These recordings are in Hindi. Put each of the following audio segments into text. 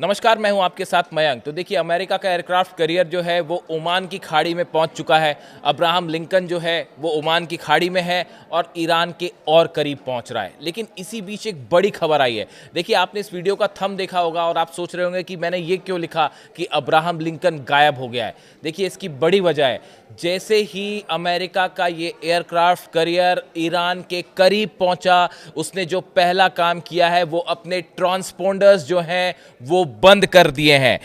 नमस्कार, मैं हूं आपके साथ मयंक। तो देखिए, अमेरिका का एयरक्राफ्ट कैरियर जो है वो ओमान की खाड़ी में पहुंच चुका है। अब्राहम लिंकन जो है वो ओमान की खाड़ी में है और ईरान के और करीब पहुंच रहा है। लेकिन इसी बीच एक बड़ी खबर आई है। देखिए, आपने इस वीडियो का थंब देखा होगा और आप सोच रहे होंगे कि मैंने ये क्यों लिखा कि अब्राहम लिंकन गायब हो गया है। देखिए, इसकी बड़ी वजह है, जैसे ही अमेरिका का ये एयरक्राफ्ट कैरियर ईरान के करीब पहुंचा, उसने जो पहला काम किया है वो अपने ट्रांसपोंडर्स जो हैं वो बंद कर दिए हैं।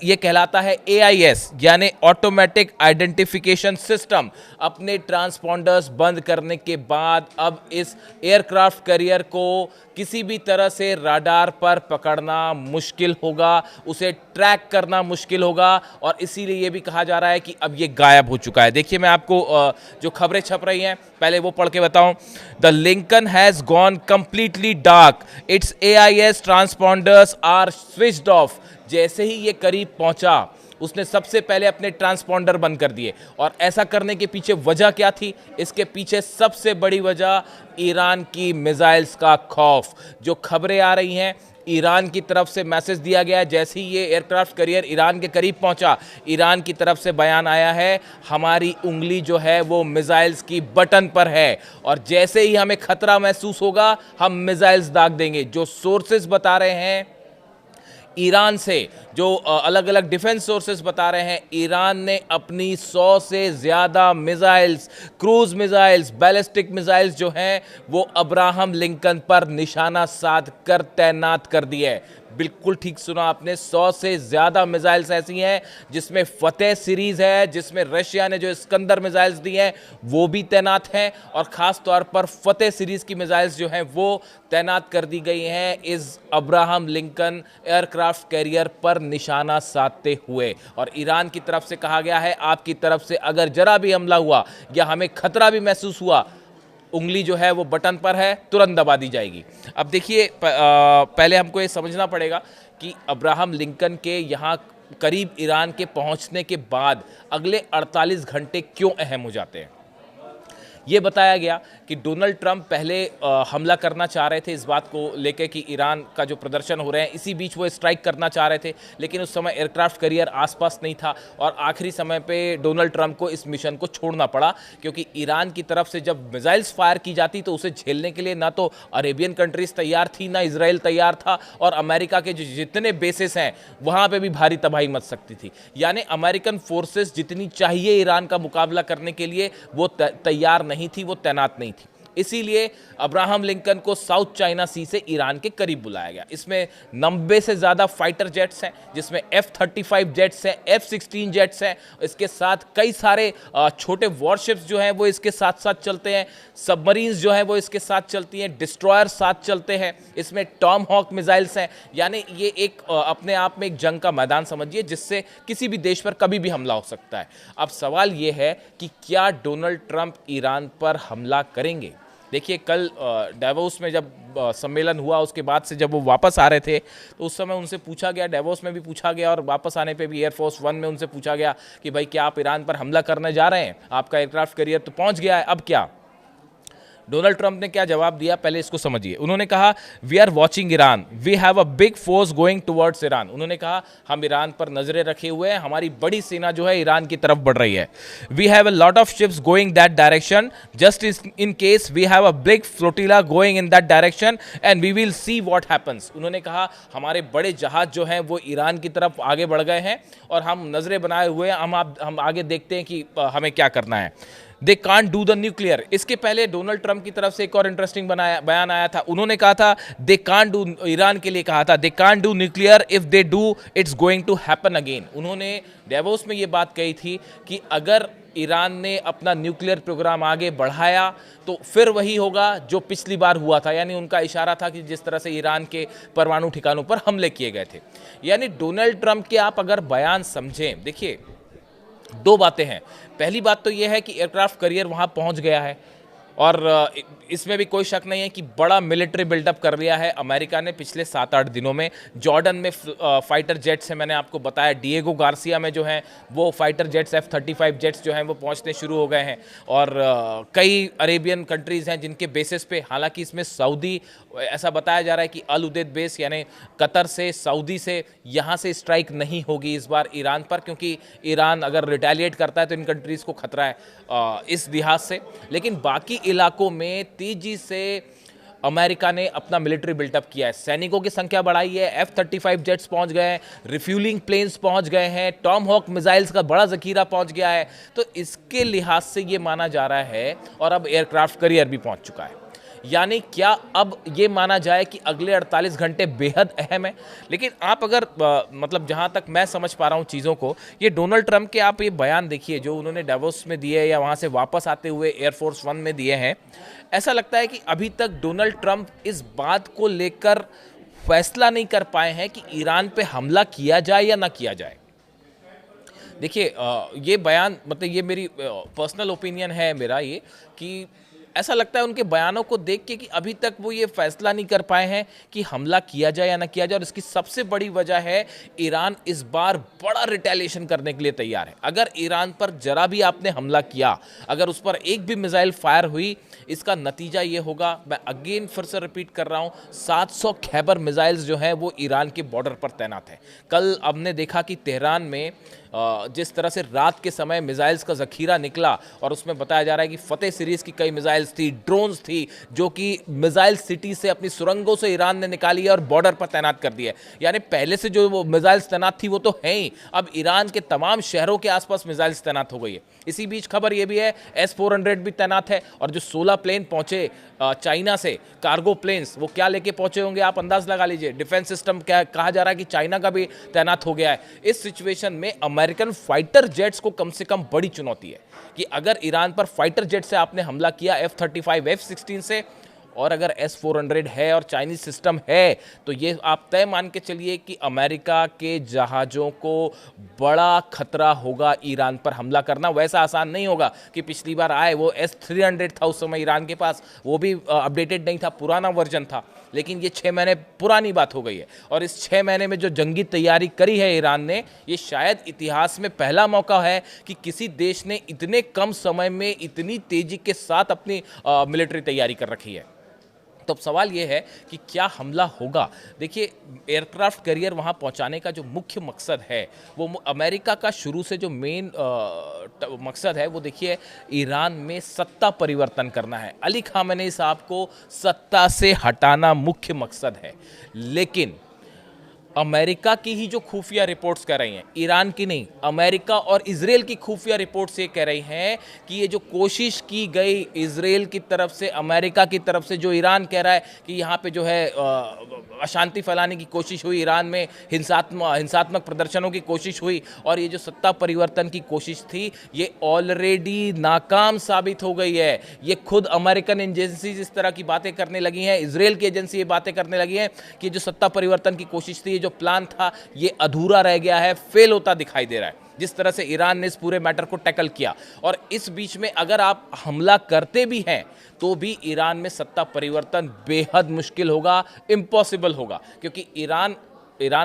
ये कहलाता है AIS, यानी ऑटोमेटिक आइडेंटिफिकेशन सिस्टम। अपने ट्रांसपोंडर्स बंद करने के बाद अब इस एयरक्राफ्ट कैरियर को किसी भी तरह से राडार पर पकड़ना मुश्किल होगा, उसे ट्रैक करना मुश्किल होगा और इसीलिए ये भी कहा जा रहा है कि अब ये गायब हो चुका है। देखिए, मैं आपको जो खबरें छप रही हैं पहले वो पढ़ के बताऊं। The Lincoln has gone completely dark, it's AIS transponders are switched off. जैसे ही ये करीब पहुंचा, उसने सबसे पहले अपने ट्रांसपोंडर बंद कर दिए। और ऐसा करने के पीछे वजह क्या थी? इसके पीछे सबसे बड़ी वजह ईरान की मिसाइल्स का खौफ। जो खबरें आ रही हैं, ईरान की तरफ से मैसेज दिया गया है। जैसे ही ये एयरक्राफ्ट कैरियर ईरान के करीब पहुंचा, ईरान की तरफ से बयान आया है, हमारी उंगली जो है वो मिसाइल्स की बटन पर है और जैसे ही हमें खतरा महसूस होगा हम मिसाइल्स दाग देंगे। जो सोर्सेज बता रहे हैं ईरान से, जो अलग अलग डिफेंस सोर्सेस बता रहे हैं, ईरान ने अपनी 100 से ज़्यादा missiles, cruise missiles, ballistic missiles जो हैं वो अब्राहम लिंकन पर निशाना साध कर तैनात कर दी है। बिल्कुल ठीक सुना आपने, 100 से ज़्यादा मिसाइल्स ऐसी हैं जिसमें फतेह सीरीज़ है, जिसमें रशिया ने जो इस्कंदर मिसाइल्स दी हैं वो भी तैनात हैं और ख़ास तौर पर फतेह सीरीज़ की मिसाइल्स जो हैं वो तैनात कर दी गई हैं इस अब्राहम लिंकन एयरक्राफ्ट कैरियर पर निशाना साधते हुए। और ईरान की तरफ से कहा गया है, आपकी तरफ से अगर जरा भी हमला हुआ या हमें खतरा भी महसूस हुआ, उंगली जो है वो बटन पर है, तुरंत दबा दी जाएगी। अब देखिए, पहले हमको ये समझना पड़ेगा कि अब्राहम लिंकन के यहाँ करीब ईरान के पहुँचने के बाद अगले 48 घंटे क्यों अहम हो जाते हैं। ये बताया गया कि डोनाल्ड ट्रंप पहले हमला करना चाह रहे थे इस बात को लेकर कि ईरान का जो प्रदर्शन हो रहे हैं, इसी बीच वो स्ट्राइक करना चाह रहे थे, लेकिन उस समय एयरक्राफ्ट कैरियर आसपास नहीं था और आखिरी समय पे डोनाल्ड ट्रंप को इस मिशन को छोड़ना पड़ा, क्योंकि ईरान की तरफ से जब मिसाइल्स फायर की जाती तो उसे झेलने के लिए ना तो अरेबियन कंट्रीज तैयार थी, ना इसराइल तैयार था और अमेरिका के जो जितने बेसिस हैं वहाँ पर भी भारी तबाही मच सकती थी। यानी अमेरिकन फोर्सेस जितनी चाहिए ईरान का मुकाबला करने के लिए वो तैयार नहीं थी, वो तैनात नहीं थी। इसीलिए अब्राहम लिंकन को साउथ चाइना सी से ईरान के करीब बुलाया गया। इसमें 90 से ज़्यादा फाइटर जेट्स हैं, जिसमें F-35 जेट्स हैं, F-16 जेट्स हैं। इसके साथ कई सारे छोटे वॉरशिप्स जो हैं वो इसके साथ साथ चलते हैं, सबमरीन्स जो हैं वो इसके साथ चलती हैं, डिस्ट्रॉयर साथ चलते हैं, इसमें टॉम हॉक मिसाइल्स हैं। यानी ये एक अपने आप में एक जंग का मैदान समझिए, जिससे किसी भी देश पर कभी भी हमला हो सकता है। अब सवाल ये है कि क्या डोनाल्ड ट्रंप ईरान पर हमला करेंगे। देखिए, कल डेवोस में जब सम्मेलन हुआ, उसके बाद से जब वो वापस आ रहे थे तो उस समय उनसे पूछा गया, डेवोस में भी पूछा गया और वापस आने पे भी एयरफोर्स 1 में उनसे पूछा गया कि भाई क्या आप ईरान पर हमला करने जा रहे हैं, आपका एयरक्राफ्ट कैरियर तो पहुंच गया है, अब क्या। डोनाल्ड ट्रंप ने क्या जवाब दिया, पहले इसको समझिए। उन्होंने कहा, we are watching Iran, we have a big force going towards Iran. उन्होंने कहा, हम ईरान पर नजरें रखे हुए हैं, हमारी बड़ी सेना जो है ईरान की तरफ बढ़ रही है। We have a lot of ships going that direction, just in case we have a big flotilla going in that direction and we will see what happens. उन्होंने कहा, हमारे बड़े जहाज जो हैं वो ईरान की तरफ आगे बढ़ गए हैं और हम नजरें बनाए हुए हैं, हम आगे देखते हैं कि हमें क्या करना है। दे कांट डू द न्यूक्लियर। इसके पहले डोनाल्ड ट्रंप की तरफ से एक और इंटरेस्टिंग बयान आया था। उन्होंने कहा था, दे कांट डू, ईरान के लिए कहा था, they can't do nuclear, if they do it's going to happen again. उन्होंने डेवोस में ये बात कही थी कि अगर ईरान ने अपना न्यूक्लियर प्रोग्राम आगे बढ़ाया तो फिर वही होगा जो पिछली बार हुआ था। यानी उनका इशारा था कि जिस तरह से ईरान के परमाणु ठिकानों पर हमले किए गए थे। यानी डोनाल्ड ट्रंप के आप अगर बयान समझें, देखिए दो बातें हैं। पहली बात तो यह है कि एयरक्राफ्ट कैरियर वहां पहुंच गया है, और इसमें भी कोई शक नहीं है कि बड़ा मिलिट्री बिल्डअप कर लिया है अमेरिका ने पिछले 7-8 दिनों में। जॉर्डन में फाइटर जेट्स है, मैंने आपको बताया। डिएगो गार्सिया में जो है वो फाइटर जेट्स F-35 जेट्स जो हैं वो पहुंचने शुरू हो गए हैं। और कई अरेबियन कंट्रीज़ हैं जिनके बेसिस पे, हालांकि इसमें सऊदी, ऐसा बताया जा रहा है कि अल उदैद बेस यानी कतर से, सऊदी से, यहाँ से स्ट्राइक नहीं होगी इस बार ईरान पर, क्योंकि ईरान अगर रिटेलिएट करता है तो इन कंट्रीज़ को खतरा है इस लिहाज से। लेकिन बाकी इलाकों में तेजी से अमेरिका ने अपना मिलिट्री बिल्टअप किया है, सैनिकों की संख्या बढ़ाई है, F-35 जेट्स पहुंच गए हैं, रिफ्यूलिंग प्लेन्स पहुंच गए हैं, टॉम हॉक मिसाइल्स का बड़ा जखीरा पहुंच गया है। तो इसके लिहाज से ये माना जा रहा है, और अब एयरक्राफ्ट कैरियर भी पहुंच चुका है। यानी क्या अब ये माना जाए कि अगले 48 घंटे बेहद अहम है। लेकिन आप अगर मतलब जहां तक मैं समझ पा रहा हूं चीज़ों को, ये डोनाल्ड ट्रंप के आप ये बयान देखिए जो उन्होंने डावोस में दिए या वहां से वापस आते हुए एयरफोर्स 1 में दिए हैं। ऐसा लगता है कि अभी तक डोनाल्ड ट्रंप इस बात को लेकर फैसला नहीं कर पाए हैं कि ईरान पे हमला किया जाए या ना किया जाए। देखिए ये बयान, मतलब ये मेरी पर्सनल ओपिनियन है मेरा ये, कि ऐसा लगता है उनके बयानों को देख के कि अभी तक वो ये फैसला नहीं कर पाए हैं कि हमला किया जाए या ना किया जाए। और इसकी सबसे बड़ी वजह है ईरान इस बार बड़ा रिटेलिएशन करने के लिए तैयार है। अगर ईरान पर जरा भी आपने हमला किया, अगर उस पर एक भी मिसाइल फायर हुई, इसका नतीजा ये होगा, मैं अगेन फिर से रिपीट कर रहा हूँ, 700 खैबर मिसाइल्स जो हैं वो ईरान के बॉर्डर पर तैनात हैं। कल हमने देखा कि तेहरान में जिस तरह से रात के समय मिसाइल्स का जखीरा निकला, और उसमें बताया जा रहा है कि फतेह सीरीज की कई मिसाइल्स थी, ड्रोन्स थी, जो कि मिसाइल सिटी से अपनी सुरंगों से ईरान ने निकाली है और बॉर्डर पर तैनात कर दी है। यानी पहले से जो वो मिसाइल्स तैनात थी वो तो है ही, अब ईरान के तमाम शहरों के आसपास मिसाइल्स तैनात हो गई है। इसी बीच खबर ये भी है S-400 भी तैनात है, और जो 16 प्लेन पहुंचे चाइना से, कार्गो प्लेन्स, वो क्या लेके पहुंचे होंगे आप अंदाज लगा लीजिए। डिफेंस सिस्टम क्या कहा जा रहा है कि चाइना का भी तैनात हो गया है। इस सिचुएशन में अमेरिकन फाइटर जेट्स को कम से कम बड़ी चुनौती है कि अगर ईरान पर फाइटर जेट से आपने हमला किया, F-35 F-16 से, और अगर S-400 है और चाइनीज सिस्टम है, तो ये आप तय मान के चलिए कि अमेरिका के जहाज़ों को बड़ा खतरा होगा ईरान पर हमला करना। वैसा आसान नहीं होगा कि पिछली बार आए वो S-300 था उस समय ईरान के पास, वो भी अपडेटेड नहीं था, पुराना वर्जन था। लेकिन ये 6 महीने पुरानी बात हो गई है, और इस 6 महीने में जो जंगी तैयारी करी है ईरान ने, ये शायद इतिहास में पहला मौका है कि किसी देश ने इतने कम समय में इतनी तेजी के साथ अपनी मिलिट्री तैयारी कर रखी है। तो अब सवाल ये है कि क्या हमला होगा। देखिए, एयरक्राफ्ट कैरियर वहाँ पहुँचाने का जो मुख्य मकसद है, वो अमेरिका का शुरू से जो मेन मकसद है, वो देखिए ईरान में सत्ता परिवर्तन करना है। अली खामेनी साहब को सत्ता से हटाना मुख्य मकसद है। लेकिन अमेरिका की ही जो खुफिया रिपोर्ट्स कह रही हैं, ईरान की नहीं, अमेरिका और इजराइल की खुफिया रिपोर्ट्स ये कह रही हैं कि ये जो कोशिश की गई इजराइल की तरफ से, अमेरिका की तरफ से, जो ईरान कह रहा है कि यहाँ पे जो है अशांति फैलाने की कोशिश हुई, ईरान में हिंसात्मक प्रदर्शनों की कोशिश हुई, और ये जो सत्ता परिवर्तन की कोशिश थी, ये ऑलरेडी नाकाम साबित हो गई है। ये खुद अमेरिकन एजेंसीज इस तरह की बातें करने लगी हैं, इजराइल की एजेंसी ये बातें करने लगी हैं कि जो सत्ता परिवर्तन की कोशिश थी, जो प्लान था, ये अधूरा रह गया है, फेल होता दिखाई दे रहा है, जिस तरह से ईरान ने इस पूरे मैटर को टैकल किया। और इस बीच में अगर आप हमला करते भी हैं तो भी ईरान में सत्ता परिवर्तन बेहद मुश्किल होगा, इम्पॉसिबल होगा, क्योंकि ईरान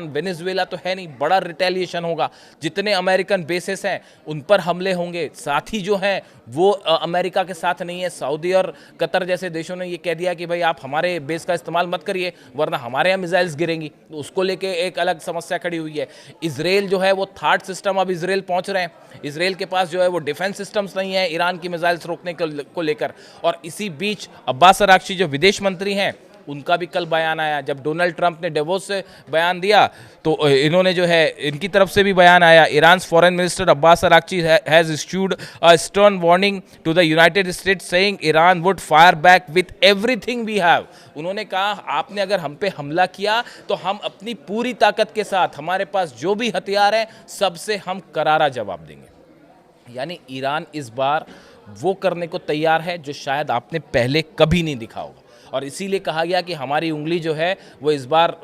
वेनेजुएला तो है नहीं, बड़ा रिटेलिएशन होगा। जितने अमेरिकन बेसेस हैं उन पर हमले होंगे, साथ ही जो हैं वो अमेरिका के साथ नहीं है। सऊदी और कतर जैसे देशों ने ये कह दिया कि भाई आप हमारे बेस का इस्तेमाल मत करिए वरना हमारे यहाँ मिसाइल्स गिरेंगी, तो उसको लेके एक अलग समस्या खड़ी हुई है। इजराइल जो है वो थर्ड सिस्टम, अब इजराइल पहुंच रहे हैं, इजराइल के पास जो है वो डिफेंस सिस्टम्स नहीं है ईरान की मिसाइल्स रोकने को लेकर। और इसी बीच अब्बास अराक्ची जो विदेश मंत्री हैं, उनका भी कल बयान आया। जब डोनाल्ड ट्रंप ने डेवोस से बयान दिया तो इन्होंने जो है, इनकी तरफ से भी बयान आया। Iran foreign minister Abbas Araghchi has issued a stern warning to the United States saying Iran would fire back with everything we have. उन्होंने कहा आपने अगर हम पे हमला किया तो हम अपनी पूरी ताकत के साथ, हमारे पास जो भी हथियार हैं, सबसे हम करारा जवाब देंगे। यानी ईरान इस बार वो करने को तैयार है जो शायद आपने पहले कभी नहीं दिखा होगा। और इसीलिए कहा गया कि हमारी उंगली जो है वो इस बार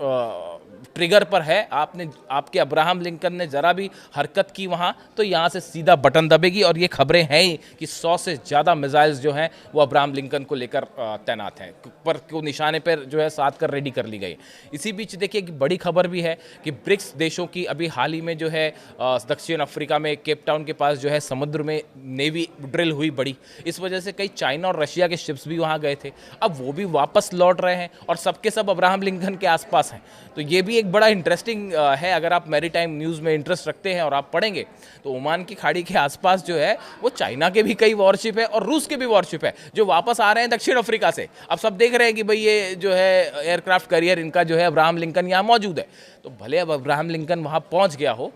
ट्रिगर पर है। आपके अब्राहम लिंकन ने ज़रा भी हरकत की वहाँ तो यहाँ से सीधा बटन दबेगी, और ये खबरें हैं ही कि 100 से ज़्यादा मिसाइल्स जो हैं वो अब्राहम लिंकन को लेकर तैनात हैं, पर को निशाने पर जो है साध कर रेडी कर ली गई। इसी बीच देखिए कि बड़ी खबर भी है कि ब्रिक्स देशों की अभी हाल ही में जो है दक्षिण अफ्रीका में केप टाउन के पास जो है समुद्र में नेवी ड्रिल हुई बड़ी, इस वजह से कई चाइना और रशिया के शिप्स भी वहाँ गए थे, अब वो भी वापस लौट रहे हैं और सबके सब अब्राहम लिंकन के आसपास हैं। तो ये भी एक बड़ा इंटरेस्टिंग है, अगर आप मैरीटाइम न्यूज़ में इंटरेस्ट रखते हैं और आप पढ़ेंगे तो ओमान की खाड़ी के आसपास जो है वो चाइना के भी कई वॉरशिप है और रूस के भी वॉरशिप है जो वापस आ रहे हैं दक्षिण अफ्रीका से। अब सब देख रहे हैं कि भाई ये जो है एयरक्राफ्ट कैरियर इनका जो है अब्राहम लिंकन यहाँ मौजूद है। तो भले अब अब्राहम लिंकन वहाँ पहुँच गया हो,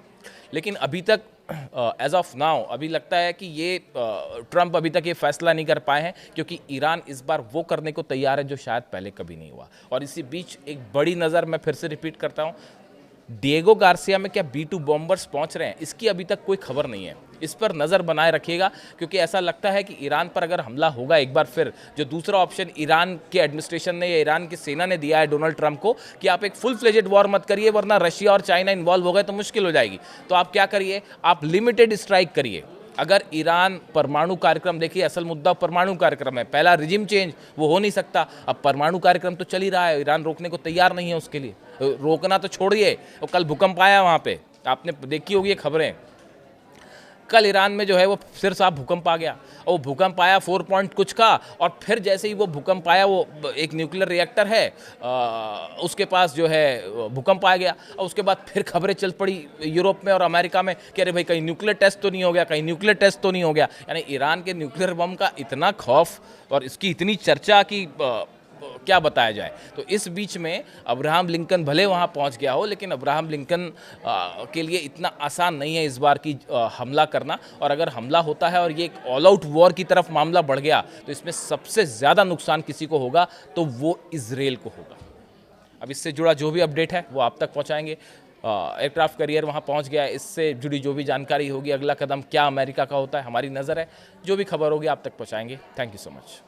लेकिन अभी तक एज ऑफ नाउ अभी लगता है कि ये ट्रंप अभी तक ये फैसला नहीं कर पाए हैं, क्योंकि ईरान इस बार वो करने को तैयार है जो शायद पहले कभी नहीं हुआ। और इसी बीच एक बड़ी नज़र, मैं फिर से रिपीट करता हूँ, डिएगो गार्सिया में क्या B-2 बॉम्बर्स पहुंच रहे हैं, इसकी अभी तक कोई खबर नहीं है। इस पर नज़र बनाए रखिएगा, क्योंकि ऐसा लगता है कि ईरान पर अगर हमला होगा एक बार फिर, जो दूसरा ऑप्शन ईरान के एडमिनिस्ट्रेशन ने या ईरान की सेना ने दिया है डोनाल्ड ट्रंप को कि आप एक फुल फ्लेजेड वॉर मत करिए वरना रशिया और चाइना इन्वॉल्व हो गए तो मुश्किल हो जाएगी। तो आप क्या करिए, आप लिमिटेड स्ट्राइक करिए। अगर ईरान परमाणु कार्यक्रम, देखिए असल मुद्दा परमाणु कार्यक्रम है, पहला रिजिम चेंज वो हो नहीं सकता, अब परमाणु कार्यक्रम तो चल ही रहा है, ईरान रोकने को तैयार नहीं है। उसके लिए रोकना तो छोड़िए, वो कल भूकंप आया वहाँ पे, आपने देखी होगी खबरें, कल ईरान में जो है वो फिर साफ भूकंप आ गया, और वो भूकंप आया 4 पॉइंट कुछ का, और फिर जैसे ही वो भूकंप आया, वो एक न्यूक्लियर रिएक्टर है उसके पास जो है भूकंप आ गया, और उसके बाद फिर खबरें चल पड़ी यूरोप में और अमेरिका में कि अरे भाई कहीं न्यूक्लियर टेस्ट तो नहीं हो गया, कहीं न्यूक्लियर टेस्ट तो नहीं हो गया। यानी ईरान के न्यूक्लियर बम का इतना खौफ और इसकी इतनी चर्चा की क्या बताया जाए। तो इस बीच में अब्राहम लिंकन भले वहाँ पहुँच गया हो, लेकिन अब्राहम लिंकन के लिए इतना आसान नहीं है इस बार की हमला करना, और अगर हमला होता है और ये एक ऑल आउट वॉर की तरफ मामला बढ़ गया तो इसमें सबसे ज़्यादा नुकसान किसी को होगा तो वो इजराइल को होगा। अब इससे जुड़ा जो भी अपडेट है वो आप तक पहुँचाएंगे। एयरक्राफ्ट कैरियर वहाँ पहुँच गया है, इससे जुड़ी जो भी जानकारी होगी, अगला कदम क्या अमेरिका का होता है, हमारी नज़र है, जो भी खबर होगी आप तक पहुँचाएंगे। Thank you so much.